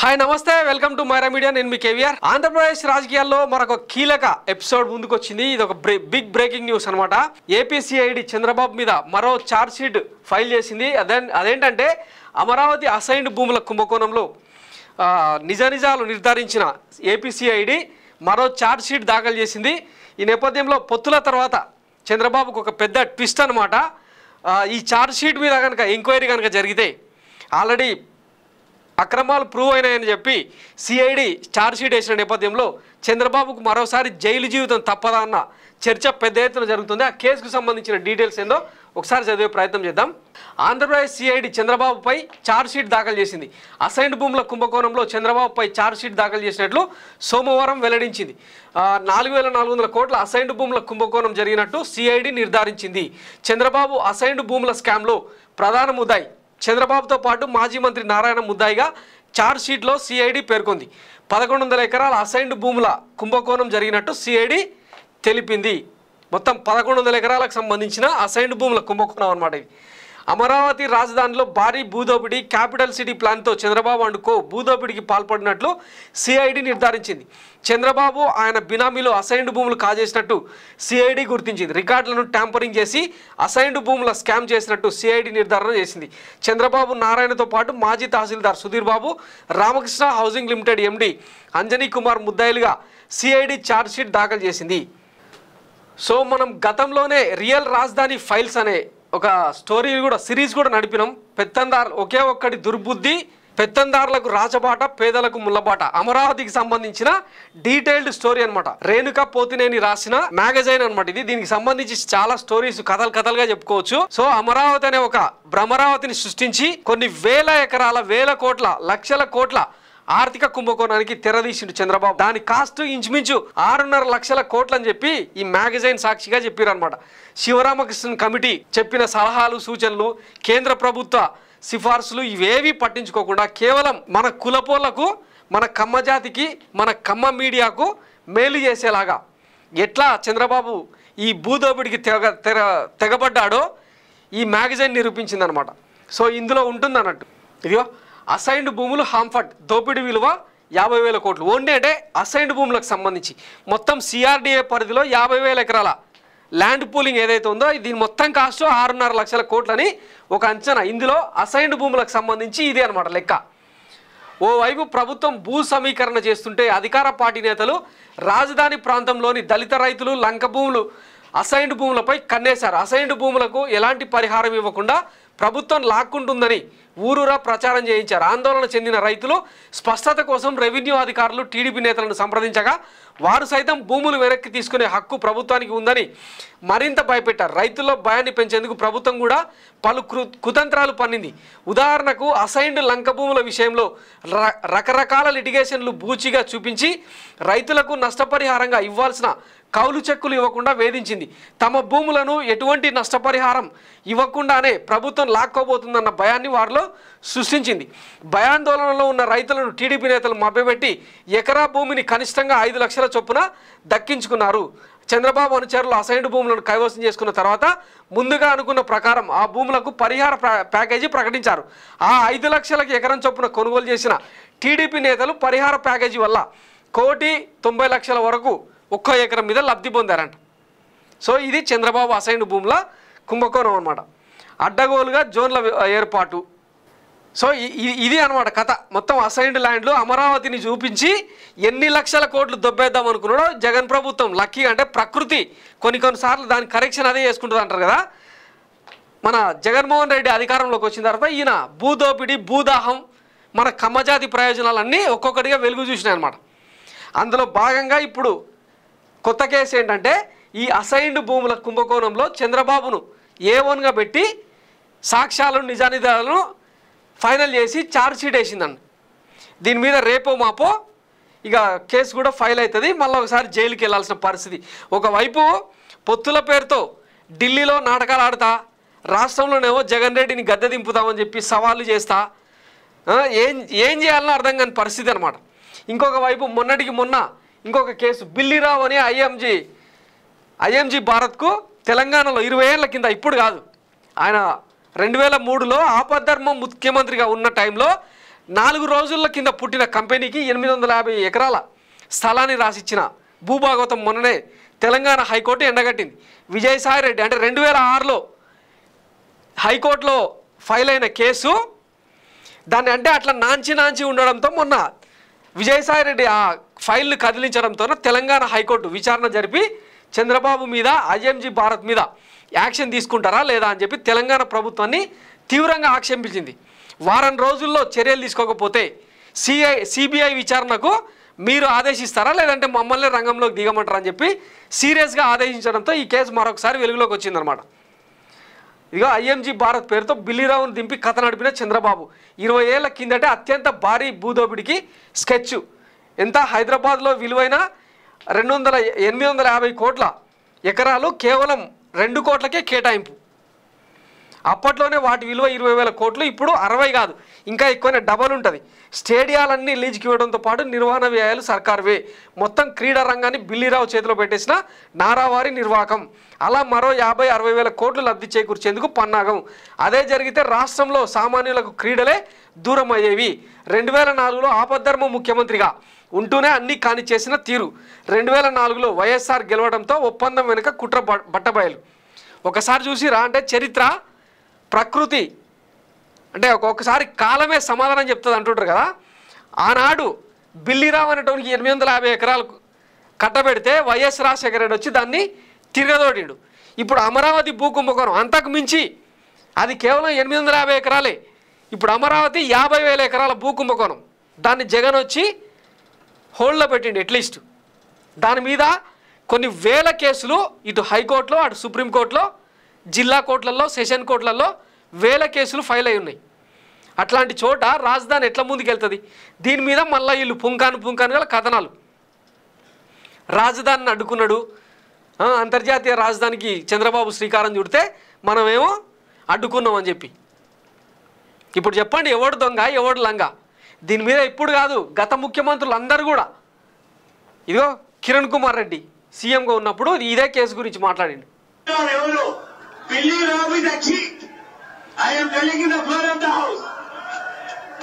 Hi నమస్తే welcome to Myra media నేను మీ కేవీఆర్ ఆంధ్రప్రదేశ్ రాజకీయాల్లో మరొక కీలక ఎపిసోడ్ ముందుకు వచ్చింది ఇది ఒక బిగ్ బ్రేకింగ్ న్యూస్ అన్నమాట ఏపీసీఐడి చంద్రబాబు మీద మరో ఛార్జ్ షీట్ ఫైల్ చేసింది అదేంటంటే అమరావతి అసైన్డ్ భూముల కుంభకోణంలో నిజాలు నిర్ధారించిన ఏపీసీఐడి మరో ఛార్జ్ షీట్ దాఖలు చేసింది ఈ నేపథ్యంలో పొత్తుల తర్వాత చంద్రబాబుకు ఒక పెద్ద ట్విస్ట్ అన్నమాట ఈ ఛార్జ్ షీట్ మీద కనుక ఎంక్వైరీ కనుక జరిగితే ఆల్రెడీ అక్రమాలు ప్రూవ్ అయినాయని చెప్పి సిఐడి ఛార్జ్ షీట్ వేసిన నేపథ్యంలో చంద్రబాబుకు మరోసారి జైలు జీవితం తప్పదా అన్న చర్చ పెద్ద ఎత్తున జరుగుతుంది ఆ కేసుకు సంబంధించిన డీటెయిల్స్ ఏందో ఒకసారి చదివే ప్రయత్నం చేద్దాం ఆంధ్రప్రదేశ్ సిఐడి చంద్రబాబుపై ఛార్జ్ షీట్ దాఖలు చేసింది అసైన్డ్ భూముల కుంభకోణంలో చంద్రబాబుపై ఛార్జ్ షీట్ దాఖలు చేసినట్లు సోమవారం వెల్లడించింది 4,400 కోట్ల అసైన్డ్ భూముల కుంభకోణం జరిగినట్టు సిఐడి నిర్ధారించింది చంద్రబాబు అసైన్డ్ భూముల స్కామ్లో ప్రధాన ముద్దాయి చంద్రబాబుతో పాటు మాజీ మంత్రి నారాయణ ముద్దాయిగా ఛార్జ్ షీట్లో సిఐడి పేర్కొంది 1,100 ఎకరాల అసైన్డ్ భూముల కుంభకోణం జరిగినట్టు సిఐడి తెలిపింది మొత్తం 1,100 ఎకరాలకు సంబంధించిన అసైన్డ్ భూముల కుంభకోణం అన్నమాట ఇది అమరావతి రాజధానిలో భారీ భూదోపిడీ క్యాపిటల్ సిటీ ప్లాన్తో చంద్రబాబు అండ్ కో భూదోపిడీకి పాల్పడినట్లు సిఐడి నిర్ధారించింది చంద్రబాబు ఆయన బినామీలో అసైన్డ్ భూములు కాజేసినట్టు సిఐడి గుర్తించింది రికార్డులను ట్యాంపరింగ్ చేసి అసైన్డ్ భూముల స్కామ్ చేసినట్టు సిఐడి నిర్ధారణ చేసింది చంద్రబాబు నారాయణతో పాటు మాజీ తహసీల్దార్ Sudheer Babu Ramakrishna housing limited MD Anjani Kumar ముద్దాయిలుగా సిఐడి ఛార్జ్ షీట్ దాఖలు చేసింది సో మనం గతంలోనే రియల్ రాజధాని ఫైల్స్ అనే ఒక స్టోరీ కూడా సిరీస్ కూడా నడిపినాం పెత్తందారు ఒకే ఒక్కటి దుర్బుద్ధి పెత్తందారులకు రాజబాట పేదలకు ముళ్ళబాట అమరావతికి సంబంధించిన డీటెయిల్డ్ స్టోరీ అనమాట రేణుక పోతినేని రాసిన మ్యాగజైన్ అనమాట ఇది దీనికి సంబంధించి చాలా స్టోరీస్ కథలుగా చెప్పుకోవచ్చు సో అమరావతి అనే ఒక భ్రమరావతిని సృష్టించి కొన్ని వేల ఎకరాల వేల కోట్ల లక్షల కోట్ల ఆర్థిక కుంభకోణానికి తెరదీసిండు చంద్రబాబు దాని కాస్ట్ ఇంచుమించు 6.5 లక్షల కోట్లు అని చెప్పి ఈ మ్యాగజైన్ సాక్షిగా చెప్పారు అనమాట శివరామకృష్ణన్ కమిటీ చెప్పిన సలహాలు సూచనలు కేంద్ర ప్రభుత్వ సిఫార్సులు ఇవేవి పట్టించుకోకుండా కేవలం మన కులపోళ్లకు మన కమ్మ జాతికి మన కమ్మ మీడియాకు మేలు చేసేలాగా ఎట్లా చంద్రబాబు ఈ భూదోపిడికి తెగబడ్డాడో ఈ మ్యాగజైన్ నిరూపించింది అనమాట సో ఇందులో ఉంటుంది అన్నట్టు ఇదిగో అసైన్డ్ భూములు హాంఫర్డ్ దోపిడీ విలువ 50,000 కోట్లు ఓన్లీ అంటే అసైన్డ్ భూములకు సంబంధించి మొత్తం సిఆర్డిఏ పరిధిలో 50,000 ఎకరాల ల్యాండ్ పూలింగ్ ఏదైతే ఉందో దీని మొత్తం కాస్ట్ 6.5 లక్షల కోట్లని ఒక అంచనా ఇందులో అసైన్డ్ భూములకు సంబంధించి ఇదే అనమాట లెక్క ఓవైపు ప్రభుత్వం భూ సమీకరణ చేస్తుంటే అధికార పార్టీ నేతలు రాజధాని ప్రాంతంలోని దళిత రైతులు లంక భూములు అసైన్డ్ భూములపై కన్నేశారు అసైన్డ్ భూములకు ఎలాంటి పరిహారం ఇవ్వకుండా ప్రభుత్వం లాక్కుంటుందని ఊరూరా ప్రచారం చేయించారు ఆందోళన చెందిన రైతులు స్పష్టత కోసం రెవెన్యూ అధికారులు టీడీపీ నేతలను సంప్రదించగా వారు సైతం భూములు వెనక్కి తీసుకునే హక్కు ప్రభుత్వానికి ఉందని మరింత భయపెట్టారు రైతుల్లో భయాన్ని పెంచేందుకు ప్రభుత్వం కూడా పలు కుతంత్రాలు పన్నింది ఉదాహరణకు అసైన్డ్ లంక భూముల విషయంలో రకరకాల లిటిగేషన్లు బూచిగా చూపించి రైతులకు నష్టపరిహారంగా ఇవ్వాల్సిన కౌలు చెక్కులు ఇవ్వకుండా వేధించింది తమ భూములను ఎటువంటి నష్టపరిహారం ఇవ్వకుండానే ప్రభుత్వం లాక్కోబోతుందన్న భయాన్ని వారిలో సృష్టించింది భయాందోళనలో ఉన్న రైతులను టీడీపీ నేతలు మభ్యపెట్టి ఎకరా భూమిని కనిష్టంగా 5 లక్షల చొప్పున దక్కించుకున్నారు చంద్రబాబు అనుచరులు అసైన్డ్ భూములను కైవసం చేసుకున్న తర్వాత ముందుగా అనుకున్న ప్రకారం ఆ భూములకు పరిహార ప్యాకేజీ ప్రకటించారు ఆ 5 లక్షలకు ఎకరం చొప్పున కొనుగోలు చేసిన టీడీపీ నేతలు పరిహార ప్యాకేజీ వల్ల 1,90,00,000 వరకు ఒక్క ఎకరం మీద లబ్ధి పొందారంట సో ఇది చంద్రబాబు అసైన్డ్ భూముల కుంభకోణం అనమాట అడ్డగోలుగా జోన్ల ఏర్పాటు సో ఇది అనమాట కథ మొత్తం అసైన్డ్ ల్యాండ్లు అమరావతిని చూపించి ఎన్ని లక్షల కోట్లు దొబ్బేద్దాం అనుకున్నాడో జగన్ ప్రభుత్వం లక్కీ అంటే ప్రకృతి కొన్నిసార్లు దాని కరెక్షన్ అదే చేసుకుంటుంది అంటారు కదా మన జగన్మోహన్ రెడ్డి అధికారంలోకి వచ్చిన తర్వాత ఈయన భూదోపిడి భూదాహం మన కమ్మజాతి ప్రయోజనాలన్నీ ఒక్కొక్కటిగా వెలుగు చూసినాయి అనమాట అందులో భాగంగా ఇప్పుడు కొత్త కేసు ఏంటంటే ఈ అసైన్డ్ భూముల కుంభకోణంలో చంద్రబాబును A1గా పెట్టి సాక్ష్యాలను నిజానిజాలను ఫైనల్ చేసి ఛార్జ్ షీట్ వేసిందండి దీని మీద రేపో మాపో ఇక కేసు కూడా ఫైల్ అవుతుంది మళ్ళీ ఒకసారి జైలుకి వెళ్ళాల్సిన పరిస్థితి ఒకవైపు పొత్తుల పేరుతో ఢిల్లీలో నాటకాలు ఆడుతా రాష్ట్రంలోనేమో జగన్ రెడ్డిని గద్దె దింపుతామని చెప్పి సవాళ్ళు చేస్తా ఏం చేయాలనో అర్థం కాని పరిస్థితి అనమాట ఇంకొక వైపు మొన్నటికి మొన్న ఇంకొక కేసు బిల్లిరావు అని ఐఎంజీ భారత్కు తెలంగాణలో 20 ఏళ్ల కింద ఇప్పుడు కాదు ఆయన 2003లో ఆపద్ధర్మ ముఖ్యమంత్రిగా ఉన్న టైంలో 4 రోజుల కింద పుట్టిన కంపెనీకి 850 ఎకరాల స్థలాన్ని రాసిచ్చిన భూభాగవతం మొన్ననే తెలంగాణ హైకోర్టు ఎండగట్టింది. విజయసాయి రెడ్డి అంటే 2006లో హైకోర్టులో ఫైల్ అయిన కేసు, దాన్ని అంటే అట్లా నాంచి ఉండడంతో మొన్న విజయసాయి రెడ్డి ఆ ఫైల్ను కదిలించడంతో తెలంగాణ హైకోర్టు విచారణ జరిపి చంద్రబాబు మీద ఐఎంజీ భారత్ మీద యాక్షన్ తీసుకుంటారా లేదా అని చెప్పి తెలంగాణ ప్రభుత్వాన్ని తీవ్రంగా ఆక్షేపించింది. వారం రోజుల్లో చర్యలు తీసుకోకపోతే సిబిఐ విచారణకు మీరు ఆదేశిస్తారా లేదంటే మమ్మల్ని రంగంలోకి దిగమంటారా అని చెప్పి సీరియస్గా ఆదేశించడంతో ఈ కేసు మరొకసారి వెలుగులోకి వచ్చిందనమాట. ఇక ఐఎంజీ భారత్ పేరుతో బిల్లీరావును దింపి కథ నడిపిన చంద్రబాబు 20 ఏళ్ల కిందటే అత్యంత భారీ భూదోపిడికి స్కెచ్. ఎంత? హైదరాబాద్లో విలువైన 850 కోట్ల ఎకరాలు కేవలం 2 కోట్లకే కేటాయింపు. అప్పట్లోనే వాటి విలువ 20,000 కోట్లు, ఇప్పుడు 60 కాదు ఇంకా ఎక్కువనే, డబల్ ఉంటుంది. స్టేడియాలన్నీ లీజుకి ఇవ్వడంతో పాటు నిర్వహణ వ్యయాలు సర్కార్వే. మొత్తం క్రీడా రంగాన్ని బిల్లీరావు చేతిలో పెట్టేసిన నారావారి నిర్వాహకం. అలా మరో 50-60 వేల కోట్లు లబ్ధి చేకూర్చేందుకు పన్నాగం. అదే జరిగితే రాష్ట్రంలో సామాన్యులకు క్రీడలే దూరం అయ్యేవి. 2004లో ఆపద్ధర్మ ముఖ్యమంత్రిగా ఉంటూనే అన్నీ కాని చేసిన తీరు. 2004లో వైఎస్ఆర్ గెలవడంతో ఒప్పందం వెనుక కుట్ర బట్టబయలు. ఒకసారి చూసిరా అంటే చరిత్ర ప్రకృతి అంటే ఒక్కొక్కసారి కాలమే సమాధానం చెప్తుంది అంటుంటారు కదా. ఆనాడు బిల్లీరావు అనేటోనికి 850 ఎకరాలు కట్టబెడితే వైఎస్ రాజశేఖర రెడ్డి వచ్చి దాన్ని తిరగదోడిండు. ఇప్పుడు అమరావతి భూ కుంభకోణం అంతకు మించి, అది కేవలం 850 ఎకరాలే. ఇప్పుడు అమరావతి 50,000 ఎకరాల భూ కుంభకోణం. దాన్ని జగన్ వచ్చి హోల్డ్లో పెట్టిండు. అట్లీస్ట్ దాని మీద కొన్ని వేల కేసులు ఇటు హైకోర్టులో అటు సుప్రీంకోర్టులో జిల్లా కోర్టులలో సెషన్ కోర్టులలో వేల కేసులు ఫైల్ అయి ఉన్నాయి. అట్లాంటి చోట రాజధాని ఎట్లా ముందుకెళ్తుంది? దీని మీద మళ్ళీ వీళ్ళు పుంకాను గల కథనాలు. రాజధానిని అడ్డుకున్నాడు, అంతర్జాతీయ రాజధానికి చంద్రబాబు శ్రీకారం చుడితే మనమేమో అడ్డుకున్నాం అని చెప్పి. ఇప్పుడు చెప్పండి, ఎవడు దొంగ ఎవడు లంగ? దీని మీద ఇప్పుడు కాదు, గత ముఖ్యమంత్రులు అందరూ కూడా, ఇదిగో కిరణ్ కుమార్ రెడ్డి సీఎంగా ఉన్నప్పుడు ఇదే కేసు గురించి మాట్లాడిండు.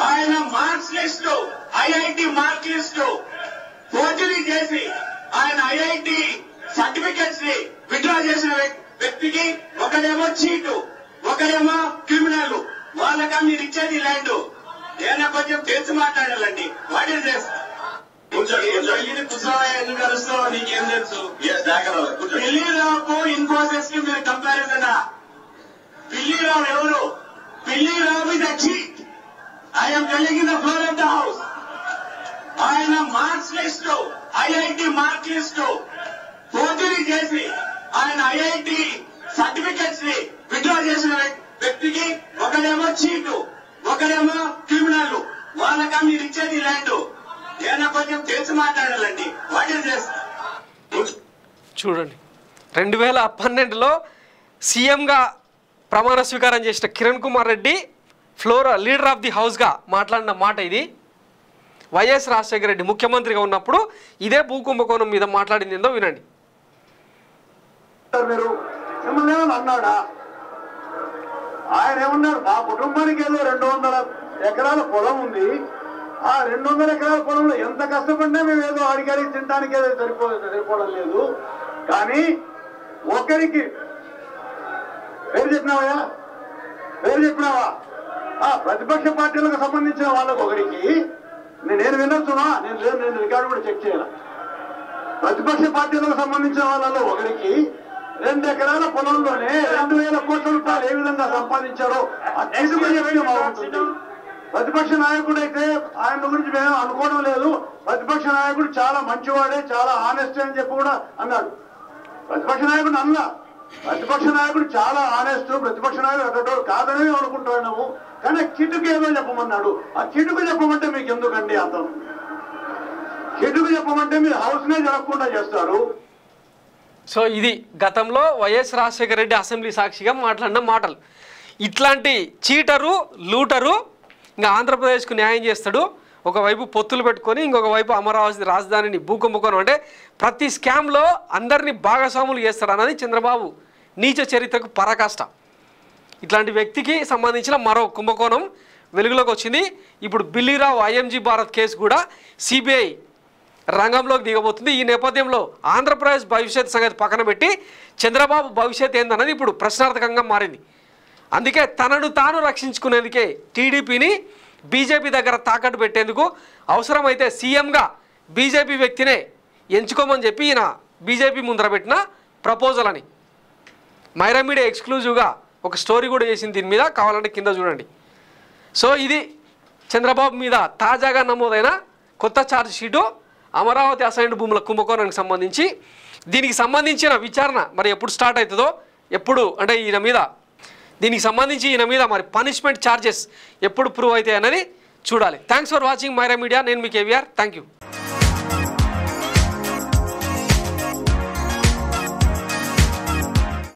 ఆయన marks list IIT mark list forgery చేసి ఆయన ఐఐటి సర్టిఫికెట్స్ ని విత్డ్రా చేసిన వ్యక్తికి ఒకడేమో చీటు, ఒకడేమో క్రిమినల్, వాళ్ళకి మీరు ఇచ్చేది ల్యాండ్. ఏదైనా కొంచెం తెలిసి మాట్లాడాలండి. What is this? ఎందుకు కలుస్తావో నీకేం తెలుసు? బిల్లీరావుకు ఇన్ఫోసిస్ కి మీరు కంపారిజన్. బిల్లీరావు ఎవరు? Billirao is a cheat. I am telling in the floor of the house. ఆయన marks list IIT mark list forgery చేసి ఆయన ఐఐటి సర్టిఫికెట్స్ ని విత్డ్రా చేసిన వ్యక్తికి ఒకడేమో చీటు, ఒకడేమో క్రిమినల్, వాళ్ళకి మీరు ఇచ్చేది ల్యాండ్. ఏదైనా కొంచెం తెలిసి మాట్లాడాలండి. What is this? చూడండి, 2012లో సీఎంగా ప్రమాణ స్వీకారం చేసిన Kiran Kumar Reddy leader of the హౌస్గా మాట్లాడిన మాట ఇది. వైఎస్ రాజశేఖర రెడ్డి ముఖ్యమంత్రిగా ఉన్నప్పుడు ఇదే భూ కుంభకోణం మీద మాట్లాడింది ఏందో వినండి. అన్నాడా? ఆయన ఏమన్నారు? మా కుటుంబానికి ఏదో 200 ఎకరాల పొలం ఉంది. ఆ 200 ఎకరాల పొలంలో ఎంత కష్టపడినా మేము ఏదో అడిగారికి తినడానికి ఏదో సరిపోవడం లేదు. కానీ ఒకరికి పేరు చెప్పినావా? పేరు చెప్పినావా? ప్రతిపక్ష పార్టీలకు సంబంధించిన వాళ్ళకు ఒకరికి నేను వినొచ్చునా? నేను రికార్డు కూడా చెక్ చేయాల. ప్రతిపక్ష పార్టీలకు సంబంధించిన వాళ్ళలో ఒకరికి 2 ఎకరాల పొలంలోనే 2,000 కోట్ల రూపాయలు ఏ విధంగా సంపాదించారో బాగుంటుంది. ప్రతిపక్ష నాయకుడు అయితే ఆయన గురించి మేము అనుకోవడం లేదు. ప్రతిపక్ష నాయకుడు చాలా మంచివాడే, చాలా ఆనెస్ట్ అని చెప్పి కూడా అన్నాడు. ప్రతిపక్ష నాయకుడు అన్నా, ప్రతిపక్ష నాయకుడు చాలా ఆనెస్ట్, ప్రతిపక్ష నాయకుడు అటో కాదని అనుకుంటున్నాము. కానీ కిటుకు ఏదో చెప్పమన్నాడు. ఆ కిటుకు చెప్పమంటే మీకు ఎందుకండి అంతం? కిటుకు చెప్పమంటే మీరు హౌస్నే జరగకుండా చేస్తారు. సో ఇది గతంలో వైఎస్ రాజశేఖర రెడ్డి అసెంబ్లీ సాక్షిగా మాట్లాడిన మాటలు. ఇట్లాంటి చీటరు లూటరు ఇంకా ఆంధ్రప్రదేశ్కు న్యాయం చేస్తాడు. ఒకవైపు పొత్తులు పెట్టుకొని ఇంకొక వైపు అమరావతి రాజధానిని భూకుంభకోణం అంటే ప్రతి స్కామ్లో అందరినీ భాగస్వాములు చేస్తాడు అన్నది చంద్రబాబు నీచ చరిత్రకు పరాకాష్ట. ఇట్లాంటి వ్యక్తికి సంబంధించిన మరో కుంభకోణం వెలుగులోకి వచ్చింది. ఇప్పుడు బిల్లీరావు ఐఎంజీ భారత్ కేసు కూడా సిబిఐ రంగంలోకి దిగబోతుంది. ఈ నేపథ్యంలో ఆంధ్రప్రదేశ్ భవిష్యత్ సంగతి పక్కన పెట్టి చంద్రబాబు భవిష్యత్ ఏందన్నది ఇప్పుడు ప్రశ్నార్థకంగా మారింది. అందుకే తనను తాను రక్షించుకునేందుకే టీడీపీని బీజేపీ దగ్గర తాకట్టు పెట్టేందుకు అవసరమైతే సీఎంగా బీజేపీ వ్యక్తినే ఎంచుకోమని చెప్పి ఈయన బీజేపీ ముందర పెట్టిన ప్రపోజల్ అని మైరా మీడియా ఎక్స్క్లూజివ్గా ఒక స్టోరీ కూడా చేసింది దీని మీద, కావాలంటే కింద చూడండి. సో ఇది చంద్రబాబు మీద తాజాగా నమోదైన కొత్త ఛార్జ్ షీటు అమరావతి అసైన్డ్ భూముల కుంభకోణానికి సంబంధించి. దీనికి సంబంధించిన విచారణ మరి ఎప్పుడు స్టార్ట్ అవుతుందో, ఎప్పుడు అంటే ఈయన మీద దీనికి సంబంధించి ఈయన మీద మరి పనిష్మెంట్ ఛార్జెస్ ఎప్పుడు ప్రూవ్ అవుతాయి అన్నది చూడాలి. Thanks for watching Myra media. నేను మీ కేవీఆర్. Thank you.